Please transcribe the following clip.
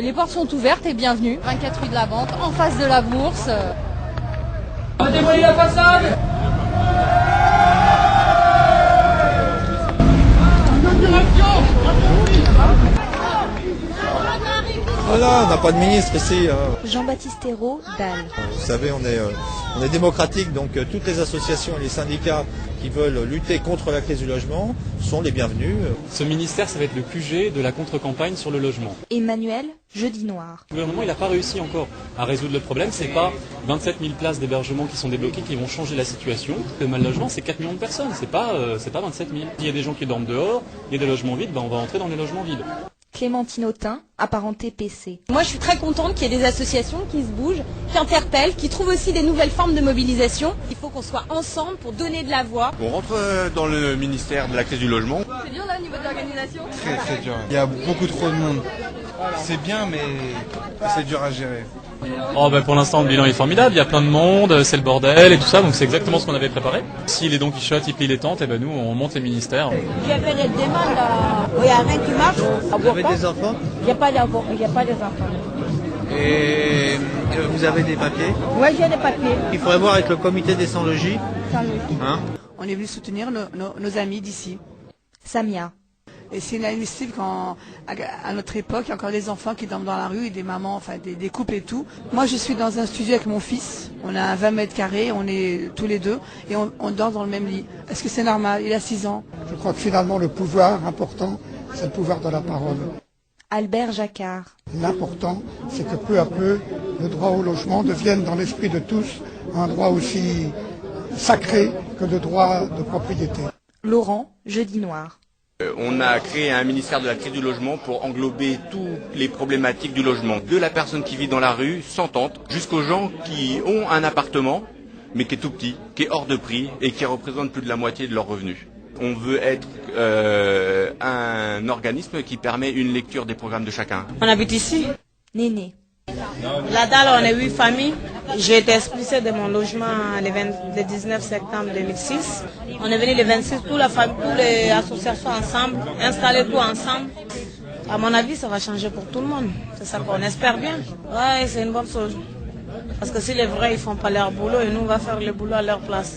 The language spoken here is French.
Les portes sont ouvertes et bienvenue. 24 rue de la Vente, en face de la bourse. On va démolir la façade. Voilà, on n'a pas de ministre ici. Jean-Baptiste Hérault, DAL. Vous savez, on est démocratique, donc toutes les associations et les syndicats qui veulent lutter contre la crise du logement sont les bienvenus. Ce ministère, ça va être le QG de la contre-campagne sur le logement. Emmanuel, Jeudi Noir. Le gouvernement, il n'a pas réussi encore à résoudre le problème. C'est pas 27 000 places d'hébergement qui sont débloquées qui vont changer la situation. Le mal logement, c'est 4 millions de personnes. C'est pas 27 000. Il y a des gens qui dorment dehors, il y a des logements vides, on va entrer dans les logements vides. Clémentine Autain, apparentée PC. Moi, je suis très contente qu'il y ait des associations qui se bougent, qui interpellent, qui trouvent aussi des nouvelles formes de mobilisation. Il faut qu'on soit ensemble pour donner de la voix. On rentre dans le ministère de la crise du logement. C'est dur là au niveau de l'organisation. Très dur. Il y a beaucoup trop de monde. C'est bien, mais c'est dur à gérer. Pour l'instant, le bilan est formidable. Il y a plein de monde, c'est le bordel et tout ça. Donc c'est exactement ce qu'on avait préparé. Si les dons qui chuchotent, ils plient les tentes, nous, on monte les ministères. J'ai fait des demandes où il n'y a rien qui marche. Vous avez des enfants? Il n'y a pas d'enfants. Et vous avez des papiers? Oui, j'ai des papiers. Il faudrait voir avec le comité des sans-logis. Hein? On est venu soutenir nos amis d'ici. Samia. Et c'est inadmissible qu'à notre époque, il y a encore des enfants qui dorment dans la rue et des mamans, enfin des couples et tout. Moi, je suis dans un studio avec mon fils. On a 20 mètres carrés, on est tous les deux et on dort dans le même lit. Est-ce que c'est normal? Il a 6 ans. Je crois que finalement, le pouvoir important, c'est le pouvoir de la parole. Albert Jacquard. L'important, c'est que peu à peu, le droit au logement devienne dans l'esprit de tous un droit aussi sacré que le droit de propriété. Laurent, Jeudi Noir. On a créé un ministère de la crise du logement pour englober toutes les problématiques du logement. De la personne qui vit dans la rue, sans tente, jusqu'aux gens qui ont un appartement, mais qui est tout petit, qui est hors de prix et qui représente plus de la moitié de leurs revenus. On veut être un organisme qui permet une lecture des programmes de chacun. On habite ici. Néné. La dalle, on est 8 familles. J'ai été expulsée de mon logement le 19 septembre 2006. On est venu le 26, toute la famille, toutes les associations ensemble, installer tout ensemble. À mon avis, ça va changer pour tout le monde. C'est ça qu'on espère bien. Ouais, c'est une bonne chose. Parce que si les vrais, ils font pas leur boulot, et nous, on va faire le boulot à leur place.